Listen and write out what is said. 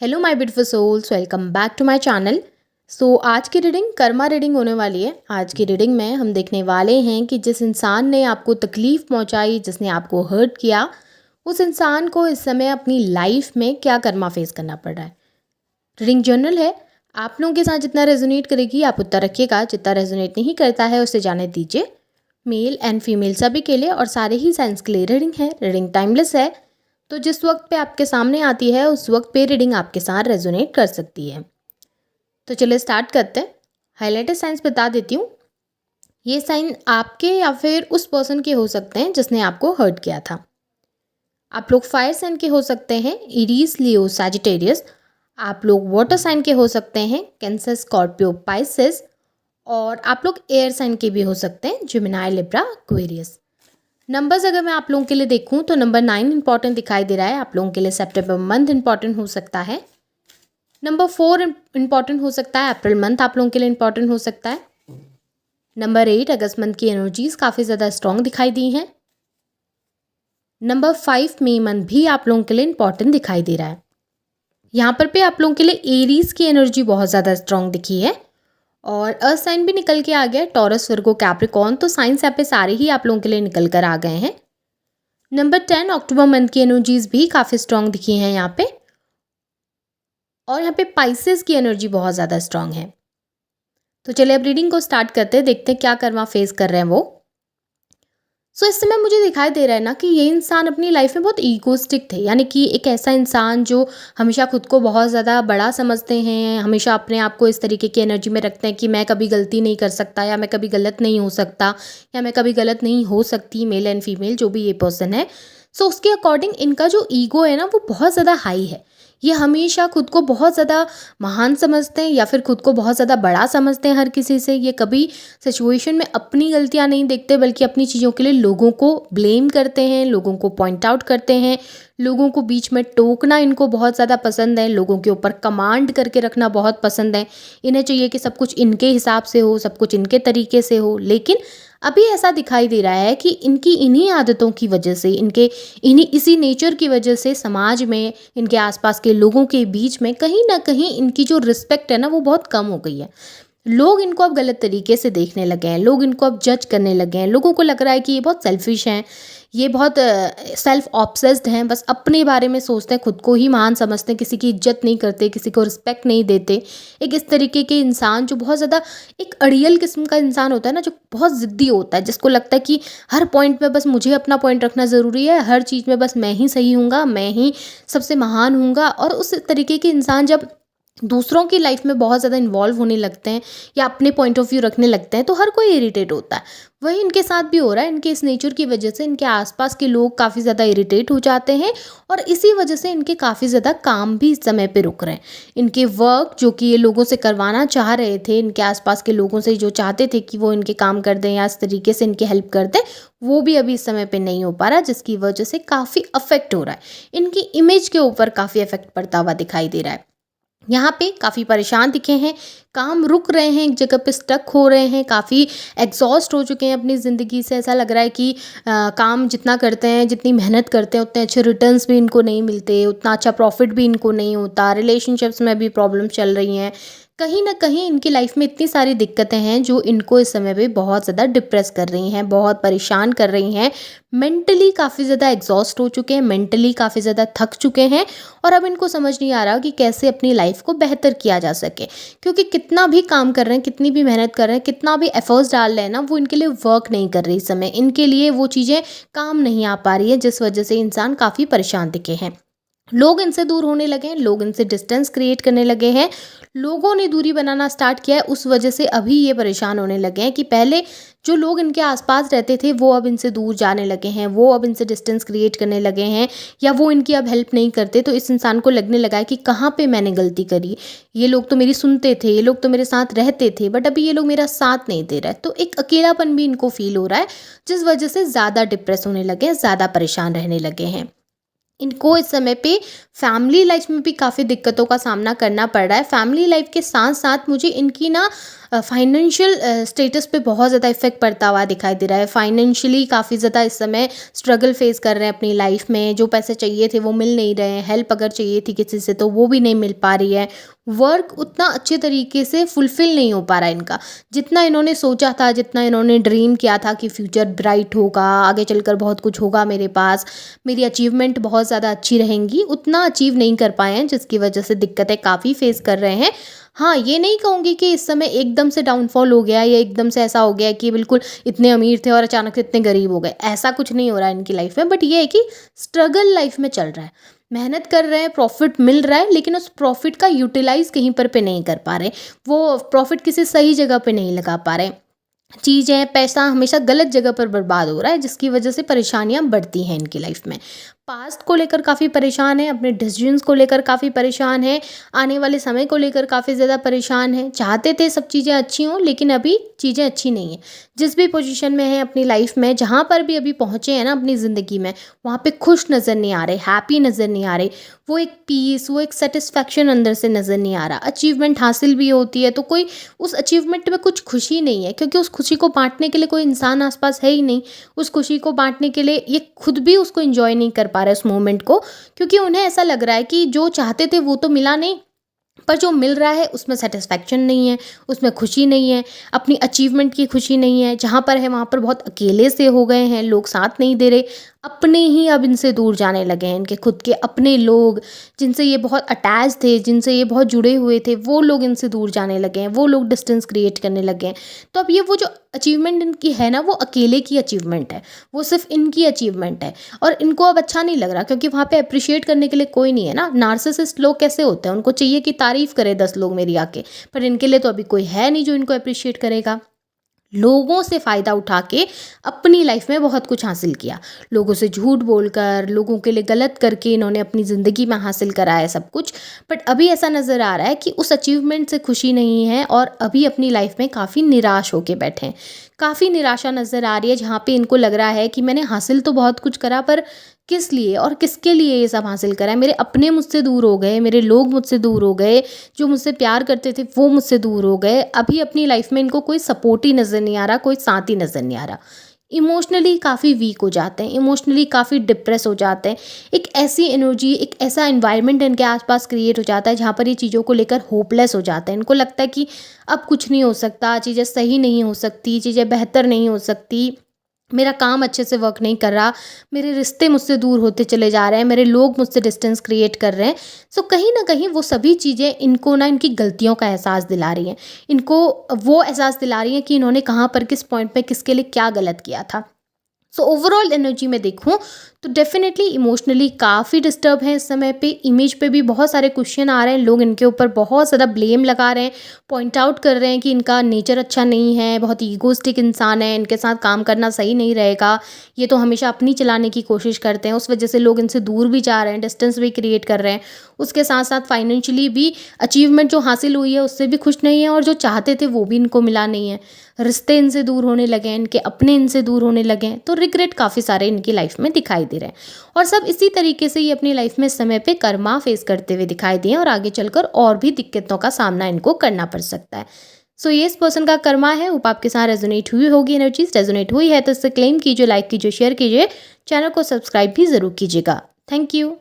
Hello my beautiful souls, welcome back to my channel. आज की reading Karma reading होने वाली है। आज की रीडिंग में हम देखने वाले हैं कि जिस इंसान ने आपको तकलीफ़ पहुंचाई, जिसने आपको हर्ट किया, उस इंसान को इस समय अपनी लाइफ में क्या कर्मा फेस करना पड़ रहा है। रीडिंग जनरल है, आप लोगों के साथ जितना रेजोनेट करेगी आप उतना रखिएगा, जितना रेजोनेट नहीं करता है उसे जाने दीजिए। मेल एंड फीमेल सभी के लिए और सारे ही साइंस के लिए रीडिंग है। रीडिंग टाइमलेस है, तो जिस वक्त पे आपके सामने आती है उस वक्त पे रीडिंग आपके साथ रेजोनेट कर सकती है। तो चलिए स्टार्ट करते हैं। हाईलाइटेड साइंस बता देती हूँ। ये साइन आपके या फिर उस पर्सन के हो सकते हैं जिसने आपको हर्ट किया था। आप लोग फायर साइन के हो सकते हैं, एरीज, लियो, सैजिटेरियस। आप लोग वाटर साइन के हो सकते हैं, कैंसर, स्कॉर्पियो, पाइसेस। और आप लोग एयर साइन के भी हो सकते हैं, जेमिनी, लिब्रा, एक्वेरियस। नंबर्स अगर मैं आप लोगों के लिए देखूं तो नंबर 9 इंपॉर्टेंट दिखाई दे रहा है। आप लोगों के लिए सितंबर मंथ इंपॉर्टेंट हो सकता है। नंबर 4 इंपॉर्टेंट हो सकता है, अप्रैल मंथ आप लोगों के लिए इंपॉर्टेंट हो सकता है। नंबर 8 अगस्त मंथ की एनर्जीज काफ़ी ज़्यादा स्ट्रॉन्ग दिखाई दी हैं। नंबर 5 मई मंथ भी आप लोगों के लिए इंपॉर्टेंट दिखाई दे रहा है। यहाँ पर पे आप लोगों के लिए एरीज की एनर्जी बहुत ज़्यादा स्ट्रॉन्ग दिखी है और अर्थ साइन भी निकल के आ गया है, टॉरस, वर्गो, कैप्रिकॉर्न। तो साइंस यहाँ पे सारे ही आप लोगों के लिए निकल कर आ गए हैं। नंबर 10 अक्टूबर मंथ की एनर्जीज भी काफ़ी स्ट्रॉन्ग दिखी हैं यहाँ पे। और यहाँ पे पाइसेस की एनर्जी बहुत ज़्यादा स्ट्रॉन्ग है। तो चलिए अब रीडिंग को स्टार्ट करते हैं, देखते हैं क्या कर्मा फेस कर रहे हैं वो। इस समय मुझे दिखाई दे रहा है ना कि ये इंसान अपनी लाइफ में बहुत ईगोस्टिक थे, यानी कि एक ऐसा इंसान जो हमेशा खुद को बहुत ज़्यादा बड़ा समझते हैं, हमेशा अपने आप को इस तरीके की एनर्जी में रखते हैं कि मैं कभी गलती नहीं कर सकता, या मैं कभी गलत नहीं हो सकता, या मैं कभी गलत नहीं हो सकती। मेल एंड फीमेल जो भी ये पर्सन है, उसके अकॉर्डिंग इनका जो ईगो है ना वो बहुत ज़्यादा हाई है। ये हमेशा खुद को बहुत ज़्यादा महान समझते हैं या फिर खुद को बहुत ज़्यादा बड़ा समझते हैं हर किसी से। ये कभी सिचुएशन में अपनी गलतियां नहीं देखते, बल्कि अपनी चीज़ों के लिए लोगों को ब्लेम करते हैं, लोगों को पॉइंट आउट करते हैं। लोगों को बीच में टोकना इनको बहुत ज़्यादा पसंद है, लोगों के ऊपर कमांड करके रखना बहुत पसंद है। इन्हें चाहिए कि सब कुछ इनके हिसाब से हो, सब कुछ इनके तरीके से हो। लेकिन अभी ऐसा दिखाई दे रहा है कि इनकी इन्हीं आदतों की वजह से, इनके इसी नेचर की वजह से समाज में, इनके आसपास के लोगों के बीच में कहीं ना कहीं इनकी जो रिस्पेक्ट है ना वो बहुत कम हो गई है। लोग इनको अब गलत तरीके से देखने लगे हैं, लोग इनको अब जज करने लगे हैं। लोगों को लग रहा है कि ये बहुत सेल्फिश हैं, ये बहुत सेल्फ ऑब्सेस्ड हैं, बस अपने बारे में सोचते हैं, खुद को ही महान समझते हैं, किसी की इज्जत नहीं करते, किसी को रिस्पेक्ट नहीं देते। एक इस तरीके के इंसान जो बहुत ज़्यादा एक अड़ियल किस्म का इंसान होता है ना, जो बहुत ज़िद्दी होता है, जिसको लगता है कि हर पॉइंट में बस मुझे अपना पॉइंट रखना ज़रूरी है, हर चीज़ में बस मैं ही सही हूँगा, मैं ही सबसे महान हूँगा। और उस तरीके के इंसान जब दूसरों की लाइफ में बहुत ज़्यादा इन्वॉल्व होने लगते हैं या अपने पॉइंट ऑफ व्यू रखने लगते हैं तो हर कोई इरिटेट होता है। वही इनके साथ भी हो रहा है। इनके इस नेचर की वजह से इनके आसपास के लोग काफ़ी ज़्यादा इरिटेट हो जाते हैं और इसी वजह से इनके काफ़ी ज़्यादा काम भी समय पे रुक रहे हैं। इनके वर्क जो कि ये लोगों से करवाना चाह रहे थे, इनके आसपास के लोगों से जो चाहते थे कि वो इनके काम कर दें या इस तरीके से इनकी हेल्प कर दें, वो भी अभी इस समय पे नहीं हो पा रहा, जिसकी वजह से काफ़ी अफेक्ट हो रहा है। इनकी इमेज के ऊपर काफ़ी अफेक्ट पड़ता हुआ दिखाई दे रहा है। यहाँ पे काफ़ी परेशान दिखे हैं, काम रुक रहे हैं, एक जगह पे स्टक हो रहे हैं, काफ़ी एग्जॉस्ट हो चुके हैं अपनी ज़िंदगी से। ऐसा लग रहा है कि काम जितना करते हैं, जितनी मेहनत करते हैं, उतने अच्छे रिटर्न्स भी इनको नहीं मिलते, उतना अच्छा प्रॉफिट भी इनको नहीं होता। रिलेशनशिप्स में भी प्रॉब्लम चल रही हैं। कहीं ना कहीं इनकी लाइफ में इतनी सारी दिक्कतें हैं जो इनको इस समय पे बहुत ज़्यादा डिप्रेस कर रही हैं, बहुत परेशान कर रही हैं। मेंटली काफ़ी ज़्यादा एग्जॉस्ट हो चुके हैं, मेंटली काफ़ी ज़्यादा थक चुके हैं और अब इनको समझ नहीं आ रहा कि कैसे अपनी लाइफ को बेहतर किया जा सके। क्योंकि कितना भी काम कर रहे हैं, कितनी भी मेहनत कर रहे हैं, कितना भी एफर्ट्स डाल रहे हैं ना, वो इनके लिए वर्क नहीं कर रही इस समय। इनके लिए वो चीज़ें काम नहीं आ पा रही है, जिस वजह से इंसान काफ़ी परेशान दिखे हैं। लोग इनसे दूर होने लगे हैं, लोग इनसे डिस्टेंस क्रिएट करने लगे हैं, लोगों ने दूरी बनाना स्टार्ट किया है। उस वजह से अभी ये परेशान होने लगे हैं कि पहले जो लोग इनके आसपास रहते थे वो अब इनसे दूर जाने लगे हैं, वो अब इनसे डिस्टेंस क्रिएट करने लगे हैं, या वो इनकी अब हेल्प नहीं करते। तो इस इंसान को लगने लगा है कि कहाँ पे मैंने गलती करी, ये लोग तो मेरी सुनते थे, ये लोग तो मेरे साथ रहते थे, बट अभी ये लोग मेरा साथ नहीं दे रहा है। तो एक अकेलापन भी इनको फील हो रहा है, जिस वजह से ज़्यादा डिप्रेस होने लगे हैं, ज़्यादा परेशान रहने लगे हैं। इनको इस समय पे फैमिली लाइफ में भी काफ़ी दिक्कतों का सामना करना पड़ रहा है। फैमिली लाइफ के साथ साथ मुझे इनकी ना फाइनेंशियल स्टेटस पे बहुत ज़्यादा इफेक्ट पड़ता हुआ दिखाई दे रहा है। फाइनेंशियली काफ़ी ज़्यादा इस समय स्ट्रगल फेस कर रहे हैं अपनी लाइफ में। जो पैसे चाहिए थे वो मिल नहीं रहे हैं, हेल्प अगर चाहिए थी किसी से तो वो भी नहीं मिल पा रही है। वर्क उतना अच्छे तरीके से फुलफिल नहीं हो पा रहा है इनका, जितना इन्होंने सोचा था, जितना इन्होंने ड्रीम किया था कि फ्यूचर ब्राइट होगा, आगे चलकर बहुत कुछ होगा मेरे पास, मेरी अचीवमेंट बहुत ज़्यादा अच्छी रहेंगी, उतना अचीव नहीं कर पाए हैं, जिसकी वजह से दिक्कतें काफ़ी फेस कर रहे हैं। हाँ, ये नहीं कहूँगी कि इस समय एकदम से डाउनफॉल हो गया या एकदम से ऐसा हो गया है कि बिल्कुल इतने अमीर थे और अचानक से इतने गरीब हो गए, ऐसा कुछ नहीं हो रहा है इनकी लाइफ में। बट ये है कि स्ट्रगल लाइफ में चल रहा है, मेहनत कर रहे हैं, प्रॉफिट मिल रहा है, लेकिन उस प्रॉफिट का यूटिलाइज कहीं पर पे नहीं कर पा रहे, वो प्रॉफिट किसी सही जगह पे नहीं लगा पा रहे। चीज़ें, पैसा हमेशा गलत जगह पर बर्बाद हो रहा है, जिसकी वजह से परेशानियां बढ़ती हैं इनकी लाइफ में। पास्ट को लेकर काफ़ी परेशान है, अपने डिसीजंस को लेकर काफ़ी परेशान है, आने वाले समय को लेकर काफ़ी ज़्यादा परेशान है। चाहते थे सब चीज़ें अच्छी हों, लेकिन अभी चीज़ें अच्छी नहीं हैं। जिस भी पोजीशन में है अपनी लाइफ में, जहाँ पर भी अभी पहुँचे हैं ना अपनी ज़िंदगी में, वहाँ पे खुश नज़र नहीं आ रहे, हैप्पी नज़र नहीं आ रहे। वो एक पीस, वो एक सेटिस्फैक्शन अंदर से नज़र नहीं आ रहा। अचीवमेंट हासिल भी होती है तो कोई उस अचीवमेंट में कुछ खुशी नहीं है, क्योंकि उस खुशी को बांटने के लिए कोई इंसान आसपास है ही नहीं। उस खुशी को बांटने के लिए ये खुद भी उसको एंजॉय नहीं कर पा रहे उस मोमेंट को, क्योंकि उन्हें ऐसा लग रहा है कि जो चाहते थे वो तो मिला नहीं, पर जो मिल रहा है उसमें सेटिस्फैक्शन नहीं है, उसमें खुशी नहीं है, अपनी अचीवमेंट की खुशी नहीं है। जहाँ पर है वहाँ पर बहुत अकेले से हो गए हैं, लोग साथ नहीं दे रहे, अपने ही अब इनसे दूर जाने लगे हैं। इनके खुद के अपने लोग, जिनसे ये बहुत अटैच थे, जिनसे ये बहुत जुड़े हुए थे, वो लोग इनसे दूर जाने लगे हैं, वो लोग डिस्टेंस क्रिएट करने लगे हैं। तो अब ये वो जो अचीवमेंट इनकी है ना, वो अकेले की अचीवमेंट है, वो सिर्फ इनकी अचीवमेंट है, और इनको अब अच्छा नहीं लग रहा, क्योंकि वहाँ पे अप्रिशिएट करने के लिए कोई नहीं है ना। नार्सिसिस्ट लोग कैसे होते हैं, उनको चाहिए कि तारीफ करे 10 लोग मेरी आके, पर इनके लिए तो अभी कोई है नहीं जो इनको अप्रिशिएट करेगा। लोगों से फ़ायदा उठा के अपनी लाइफ में बहुत कुछ हासिल किया, लोगों से झूठ बोलकर, लोगों के लिए गलत करके इन्होंने अपनी ज़िंदगी में हासिल करा है सब कुछ। बट अभी ऐसा नज़र आ रहा है कि उस अचीवमेंट से खुशी नहीं है, और अभी अपनी लाइफ में काफ़ी निराश होके बैठे हैं। काफ़ी निराशा नज़र आ रही है, जहाँ पे इनको लग रहा है कि मैंने हासिल तो बहुत कुछ करा, पर किस लिए और किसके लिए ये सब हासिल करा है। मेरे अपने मुझसे दूर हो गए, मेरे लोग मुझसे दूर हो गए, जो मुझसे प्यार करते थे वो मुझसे दूर हो गए। अभी अपनी लाइफ में इनको कोई सपोर्ट ही नज़र नहीं आ रहा, कोई साथ ही नज़र नहीं आ रहा। इमोशनली काफ़ी वीक हो जाते हैं, इमोशनली काफ़ी डिप्रेस हो जाते हैं। एक ऐसी एनर्जी, एक ऐसा एनवायरनमेंट इनके आसपास क्रिएट हो जाता है जहाँ पर ये चीज़ों को लेकर होपलेस हो जाते हैं। इनको लगता है कि अब कुछ नहीं हो सकता, चीज़ें सही नहीं हो सकती, चीज़ें बेहतर नहीं हो सकती, मेरा काम अच्छे से वर्क नहीं कर रहा, मेरे रिश्ते मुझसे दूर होते चले जा रहे हैं, मेरे लोग मुझसे डिस्टेंस क्रिएट कर रहे हैं। सो कहीं ना कहीं वो सभी चीज़ें इनको ना इनकी गलतियों का एहसास दिला रही हैं। इनको वो एहसास दिला रही हैं कि इन्होंने कहाँ पर, किस पॉइंट पे, किसके लिए क्या गलत किया था। सो ओवरऑल एनर्जी में देखूँ तो डेफिनेटली इमोशनली काफ़ी डिस्टर्ब है इस समय पे। इमेज पे भी बहुत सारे क्वेश्चन आ रहे हैं, लोग इनके ऊपर बहुत ज़्यादा ब्लेम लगा रहे हैं, पॉइंट आउट कर रहे हैं कि इनका नेचर अच्छा नहीं है, बहुत ईगोस्टिक इंसान है, इनके साथ काम करना सही नहीं रहेगा, ये तो हमेशा अपनी चलाने की कोशिश करते हैं, उस वजह से लोग इनसे दूर भी जा रहे हैं, डिस्टेंस भी क्रिएट कर रहे हैं। उसके साथ साथ फाइनेंशियली भी अचीवमेंट जो हासिल हुई है उससे भी खुश नहीं है, और जो चाहते थे वो भी इनको मिला नहीं है। रिश्ते इनसे दूर होने लगे हैं, इनके अपने इनसे दूर होने लगे हैं, तो रिग्रेट काफ़ी सारे इनकी लाइफ में दिखाई दे रहे हैं। और सब इसी तरीके से ये अपनी लाइफ में समय पे कर्मा फेस करते हुए दिखाई दिए, और आगे चलकर और भी दिक्कतों का सामना इनको करना पड़ सकता है। सो ये इस पर्सन का कर्मा है। होप आपके साथ रेजोनेट हुई होगी, एनर्जीज रेजोनेट हुई है तो इसे क्लेम कीजिए, लाइक कीजिए, शेयर कीजिए, चैनल को सब्सक्राइब भी ज़रूर कीजिएगा। Thank you.